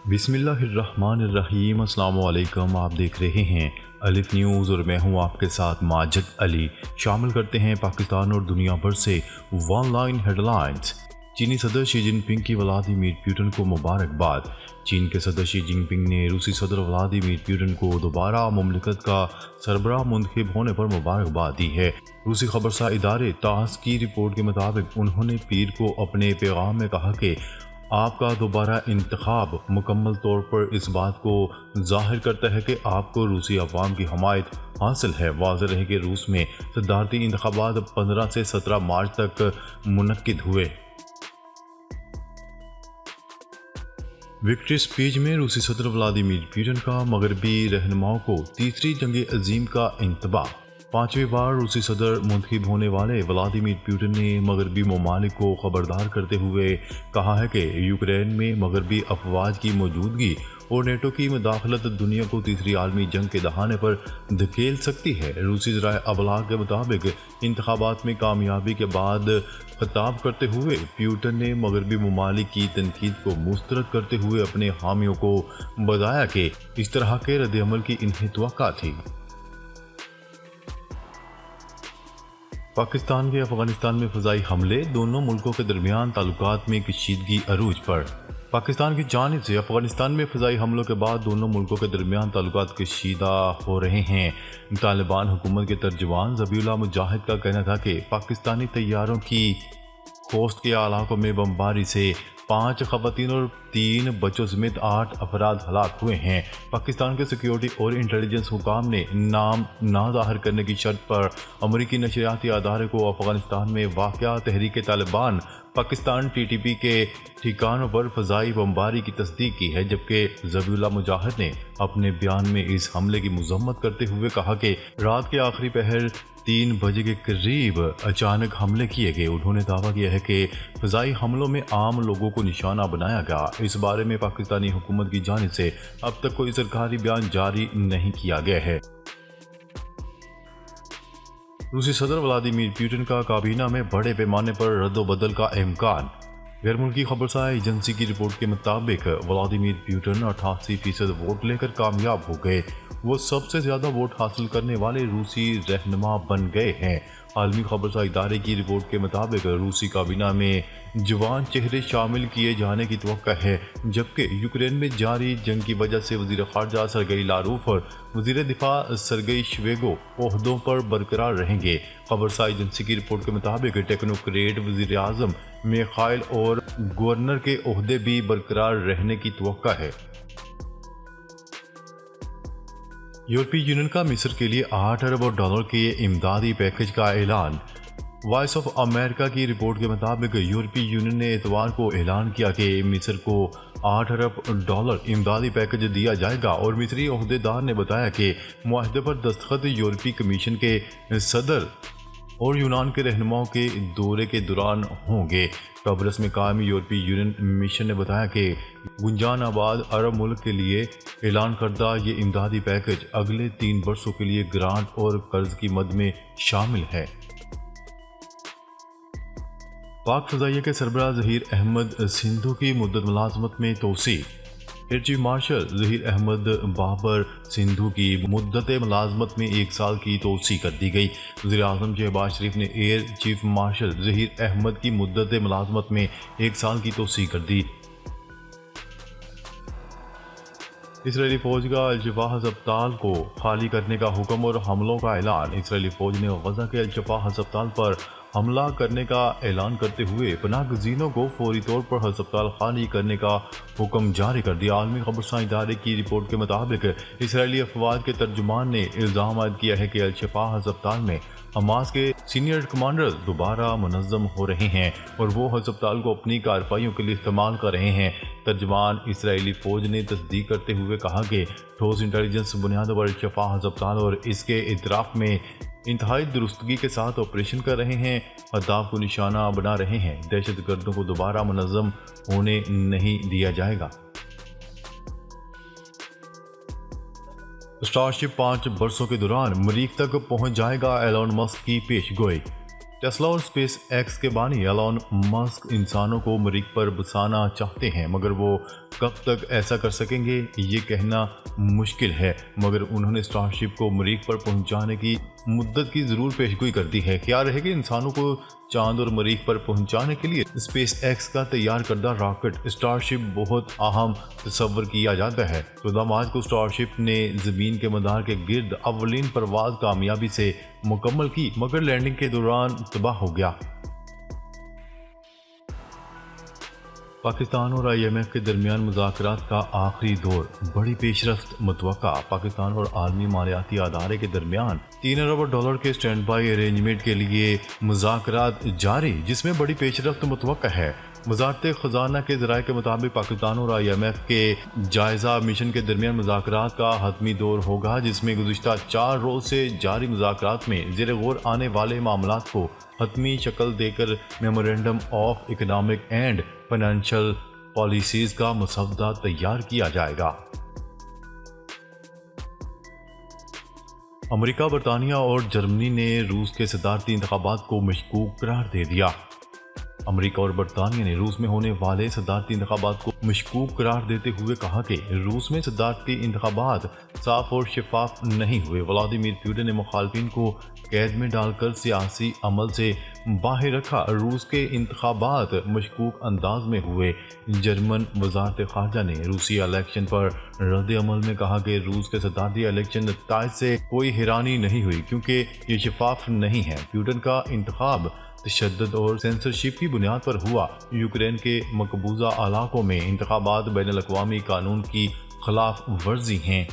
بسم اللہ الرحمن الرحیم۔ السلام علیکم، آپ دیکھ رہے ہیں الف نیوز اور میں ہوں آپ کے ساتھ ماجد علی۔ شامل کرتے ہیں پاکستان اور دنیا بھر سے ون لائن ہیڈ لائنز۔ چینی صدر شی جن پنگ کی ولادیمیر پوٹن کو مبارکباد۔ چین کے صدر شی جن پنگ نے روسی صدر ولادیمیر پوٹن کو دوبارہ مملکت کا سربراہ منتخب ہونے پر مبارکباد دی ہے۔ روسی خبرساز ادارے تاس کی رپورٹ کے مطابق انہوں نے پیر کو اپنے پیغام میں کہا کہ آپ کا دوبارہ انتخاب مکمل طور پر اس بات کو ظاہر کرتا ہے کہ آپ کو روسی عوام کی حمایت حاصل ہے۔ واضح رہے کہ روس میں صدارتی انتخابات 15 سے 17 مارچ تک منعقد ہوئے۔ وکٹری اسپیچ میں روسی صدر ولادیمیر پوٹن کا مغربی رہنماؤں کو تیسری جنگ عظیم کا انتباہ۔ 5ویں بار روسی صدر منتخب ہونے والے ولادیمیر پوٹن نے مغربی ممالک کو خبردار کرتے ہوئے کہا ہے کہ یوکرین میں مغربی افواج کی موجودگی اور نیٹو کی مداخلت دنیا کو تیسری عالمی جنگ کے دہانے پر دھکیل سکتی ہے۔ روسی ذرائع ابلاغ کے مطابق انتخابات میں کامیابی کے بعد خطاب کرتے ہوئے پوٹن نے مغربی ممالک کی تنقید کو مسترد کرتے ہوئے اپنے حامیوں کو بتایا کہ اس طرح کے رد عمل کی انہیں توقع تھی۔ پاکستان کے افغانستان میں فضائی حملے، دونوں ملکوں کے درمیان تعلقات میں کشیدگی عروج پر۔ پاکستان کی جانب سے افغانستان میں فضائی حملوں کے بعد دونوں ملکوں کے درمیان تعلقات کشیدہ ہو رہے ہیں۔ طالبان حکومت کے ترجمان ذبیح اللہ مجاہد کا کہنا تھا کہ پاکستانی طیاروں کی خوست کے علاقوں میں بمباری سے 5 خواتین اور 3 بچوں سمیت 8 افراد ہلاک ہوئے ہیں۔ پاکستان کے سیکیورٹی اور انٹیلیجنس حکام نے نام نہ ظاہر کرنے کی شرط پر امریکی نشریاتی ادارے کو افغانستان میں واقع تحریک طالبان پاکستان TTP کے ٹھکانوں پر فضائی بمباری کی تصدیق کی ہے، جبکہ ذبیح اللہ مجاہد نے اپنے بیان میں اس حملے کی مذمت کرتے ہوئے کہا کہ رات کے آخری پہر 3 بجے کے قریب اچانک حملے کیے گئے۔ انہوں نے دعویٰ کیا ہے کہ فضائی حملوں میں عام لوگوں کو نشانہ بنایا گیا۔ اس بارے میں پاکستانی حکومت کی جانب سے اب تک کوئی سرکاری بیان جاری نہیں کیا گیا ہے۔ روسی صدر ولادیمیر پوٹن کا کابینہ میں بڑے پیمانے پر رد و بدل کا امکان۔ غیر ملکی خبرساز ایجنسی کی رپورٹ کے مطابق ولادیمیر پوٹن 88% ووٹ لے کر کامیاب ہو گئے۔ وہ سب سے زیادہ ووٹ حاصل کرنے والے روسی رہنما بن گئے ہیں۔ عالمی خبرساز ادارے کی رپورٹ کے مطابق روسی کابینہ میں جوان چہرے شامل کیے جانے کی توقع ہے، جبکہ یوکرین میں جاری جنگ کی وجہ سے وزیر خارجہ سرگئی لاروف اور وزیر دفاع سرگئی شویگو عہدوں پر برقرار رہیں گے۔ خبرساز ایجنسی کی رپورٹ کے مطابق ٹیکنوکریٹ وزیر اعظم میخائیل اور گورنر کے عہدے بھی برقرار رہنے کی توقع ہے۔ یورپی یونین کا مصر کے لیے $8 ارب کے امدادی پیکج کا اعلان۔ وائس آف امریکہ کی رپورٹ کے مطابق یورپی یونین نے اتوار کو اعلان کیا کہ مصر کو $8 ارب امدادی پیکج دیا جائے گا، اور مصری عہدیدار نے بتایا کہ معاہدے پر دستخط یورپی کمیشن کے صدر اور یونان کے رہنماؤں کے دورے کے دوران ہوں گے۔ قبرص میں قائم یورپی یونین مشن نے بتایا کہ گنجان آباد عرب ملک کے لیے اعلان کردہ یہ امدادی پیکج اگلے 3 برسوں کے لیے گرانٹ اور قرض کی مد میں شامل ہے۔ پاک فضائیہ کے سربراہ ظہیر احمد سندھو کی مدت ملازمت میں توسیع۔ Air chief marshal Zaheer Ahmed Babar Sidhu کی مدت ملازمت میں 1 سال کی توسیع کر دی گئی۔ وزیر اعظم شہباز شریف نے air chief marshal Zaheer Ahmed کی مدت ملازمت میں 1 سال کی توسیع کر دی۔ اسرائیلی فوج کا الشفا ہسپتال کو خالی کرنے کا حکم اور حملوں کا اعلان۔ اسرائیلی فوج نے غزہ کے الشفا ہسپتال پر حملہ کرنے کا اعلان کرتے ہوئے پناہ گزینوں کو فوری طور پر ہسپتال خالی کرنے کا حکم جاری کر دیا۔ عالمی خبرساز ادارے کی رپورٹ کے مطابق اسرائیلی افواج کے ترجمان نے الزام عائد کیا ہے کہ الشفا ہسپتال میں حماس کے سینئر کمانڈرز دوبارہ منظم ہو رہے ہیں اور وہ ہسپتال کو اپنی کارروائیوں کے لیے استعمال کر رہے ہیں۔ ترجمان اسرائیلی فوج نے تصدیق کرتے ہوئے کہا کہ ٹھوس انٹیلیجنس بنیادوں پر الشفا ہسپتال اور اس کے اطراف میں انتہائی درستگی کے ساتھ آپریشن کر رہے ہیں، اہداف کو نشانہ بنا رہے ہیں۔ دہشت گردوں کو دوبارہ منظم ہونے نہیں دیا جائے گا۔ اسٹار شپ 5 برسوں کے دوران مریخ تک پہنچ جائے گا، ایلون مسک کی پیش گوئی۔ टेस्ला और स्पेस एक्स के बानी एलॉन मस्क इंसानों को मरीख पर बसाना चाहते हैं, मगर वो कब तक ऐसा कर सकेंगे ये कहना मुश्किल है। मगर उन्होंने स्टारशिप को मरीख पर पहुंचाने की मुद्दत की ज़रूर पेशगोई कर दी है। ख्याल रहे कि इंसानों को चांद और मरीख पर पहुंचाने के लिए स्पेस एक्स का तैयार करदा रॉकेट स्टारशिप बहुत अहम तस्वर किया जाता है। 14 मार्च को स्टारशिप ने ज़मीन के मदार के गिर्द अव्वलीन परवाज़ कामयाबी से मुकम्मल की, मगर लैंडिंग के दौरान तबाह हो गया। पाकिस्तान और IMF के दरमियान मुज़ाकरात का आखिरी दौर, बड़ी पेशरफ्त मुतवक्का। पाकिस्तान और आलमी मालियाती अदारे के दरमियान $3 अरब के स्टैंड बाई अरेंजमेंट के लिए मुज़ाकरात जारी, जिसमें बड़ी पेशरफ्त मुतवक्का है। वज़ारत ख़ज़ाना के ज़राए के मुताबिक पाकिस्तान और IMF के जायज़ा मिशन के दरमियान मुज़ाकरात का हतमी दौर होगा, जिसमें गुज़िश्ता 4 रोज़ से जारी मुज़ाकरात में ज़ेर गौर आने वाले मामलात को हतमी शक्ल देकर memorandum of economic and financial policies का मसौदा तैयार किया जाएगा। अमेरिका, बरतानिया और जर्मनी ने रूस के सदारती इंतखाबात को मशकूक करार दे दिया। अमेरिका और बरतानिया ने रूस में होने वाले सदारती इंतखाबात को मशकूक करार देते हुए कहा कि रूस में सदारती इंतखाबात साफ और शफाफ नहीं हुए। व्लादिमीर पुतिन ने मुखालफिन को कैद में डालकर सियासी अमल से बाहर रखा। रूस के इंतखाबात मशकूक अंदाज में हुए। जर्मन वजारत खारजा ने रूसी इलेक्शन पर रद्द अमल में कहा कि रूस के सदारती इलेक्शन नताइज से कोई हैरानी नहीं हुई, क्योंकि ये शफाफ नहीं है। पुतिन का इंतखाब तशद्दुद और सेंसरशिप की बुनियाद पर हुआ। यूक्रेन के मकबूजा इलाकों में इंतखाबात बैनुल-अक़वामी कानून की खिलाफ वर्जी हैं।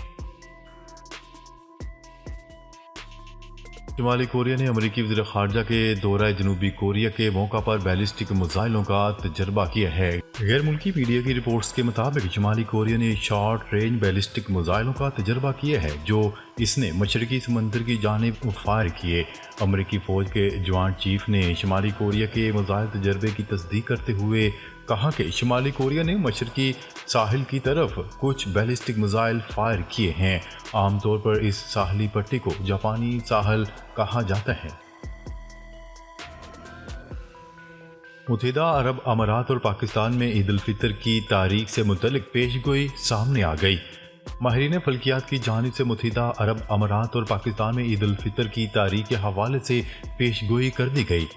शुमाली कोरिया ने अमेरिकी वज़ीर ख़ारजा के दौरा जनूबी कोरिया के मौका पर बैलिस्टिक मिसाइलों का तजर्बा किया है। गैर मुल्की मीडिया की रिपोर्ट्स के मुताबिक शुमाली कोरिया ने शॉर्ट रेंज बैलिस्टिक मिसाइलों का तजर्बा किया है, जो इसने मशरकी समंदर की जानिब फायर किए। अमेरिकी फ़ौज के जॉइंट चीफ ने शुमाली कोरिया के मिसाइल तजर्बे की तस्दीक करते हुए कहा कि शुमाली कोरिया ने मशरकी साहिल की तरफ कुछ बैलिस्टिक मिसाइल फायर किए हैं। आमतौर पर इस साहली पट्टी को जापानी साहल कहा जाता है। मुत्तहिदा अरब अमारात और पाकिस्तान में ईद उल फितर की तारीख से मुतल्लिक पेशगोई सामने आ गई। माहिरीन फल्कियात की जानिब से मुत्तहिदा अरब अमारात और पाकिस्तान में ईद उल फितर की तारीख के हवाले से पेशगोई कर दी गई।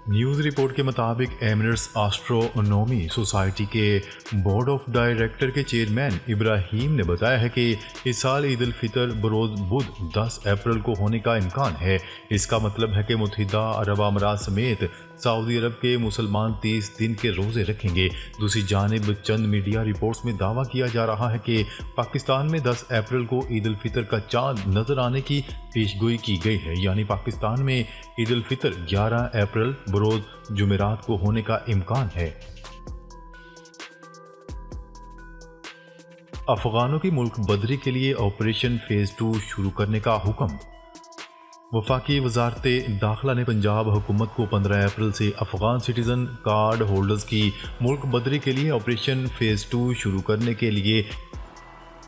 न्यूज़ रिपोर्ट के मुताबिक एमिरेट्स एस्ट्रोनॉमी सोसाइटी के बोर्ड ऑफ डायरेक्टर के चेयरमैन इब्राहिम ने बताया है कि इस साल ईद उल फितर बरोज़ बुध 10 अप्रैल को होने का इम्कान है। इसका मतलब है कि मुत्तहिदा अरब अमारात समेत सऊदी अरब के मुसलमान 30 दिन के रोज़े रखेंगे। दूसरी जानिब चंद मीडिया रिपोर्ट्स में दावा किया जा रहा है कि पाकिस्तान में 10 अप्रैल को ईद उल फितर का चांद नजर आने की पेशगोई की गई है, यानी पाकिस्तान में ईद उल फितर 11 अप्रैल बरोज़ जुमेरात को होने का इम्कान है। अफगानों की मुल्क बदरी के लिए ऑपरेशन फेज़ 2 शुरू करने का हुक्म। वफाकी वजारत दाखिला ने पंजाब हुकूमत को 15 अप्रैल से अफगान सिटीज़न कार्ड होल्डर्स की मुल्क बदरी के लिए ऑपरेशन फेज़ 2 शुरू करने के लिए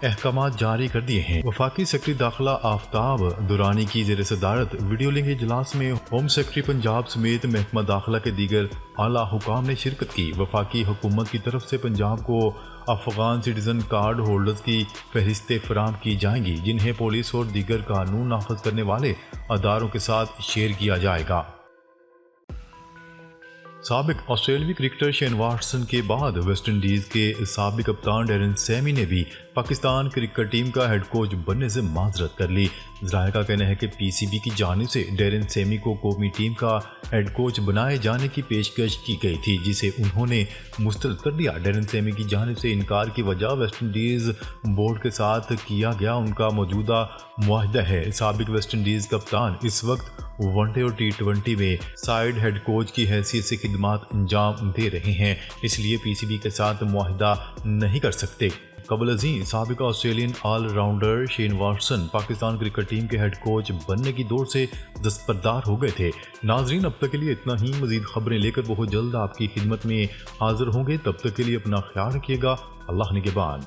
अहकामात जारी कर दिए हैं। वफाकी सेक्रेटरी दाखिला आफ्ताब दुरानी की ज़ेर सदारत वीडियो लिंक इजलास में होम सेक्रेटरी पंजाब समेत महकमा दाखिला के दीगर आला हुकाम ने शिरकत की। वफाकी हुकूमत की तरफ से पंजाब को अफगान सिटीज़न कार्ड होल्डर्स की फहरिस्तें फराहम की जाएंगी, जिन्हें पुलिस और दीगर कानून नाफज करने वाले अदारों के साथ शेयर किया जाएगा। साबिक ऑस्ट्रेलियाई क्रिकेटर शेन वाटसन के बाद वेस्ट इंडीज़ के साबिक कप्तान डेरेन सैमी ने भी पाकिस्तान क्रिकेट टीम का हेड कोच बनने से माजरत कर ली। ज़राए का कहना है कि PCB की जानिब से डेरेन सैमी को कौमी टीम का हेड कोच बनाए जाने की पेशकश की गई थी, जिसे उन्होंने मुस्तरद कर दिया। डेरेन सैमी की जानिब से इनकार की वजह वेस्ट इंडीज़ बोर्ड के साथ किया गया उनका मौजूदा मुआहदा है। साबिक वेस्ट इंडीज़ कप्तान इस वक्त वनडे और T20 में साइड हेड कोच की हैसियत से खिदमात अंजाम दे रहे हैं, इसलिए PCB के साथ मुआहदा नहीं कर सकते। कबल अज़ीं साबिक Australian allrounder Shane Watson Pakistan cricket team के हेड कोच बनने की दौड़ से दस्तबरदार हो गए थे। नाजरीन, अब तक के लिए इतना ही। मज़ीद खबरें लेकर बहुत जल्द आपकी खिदमत में हाजिर होंगे। तब तक के लिए अपना ख्याल रखिएगा। अल्लाह निगहबान।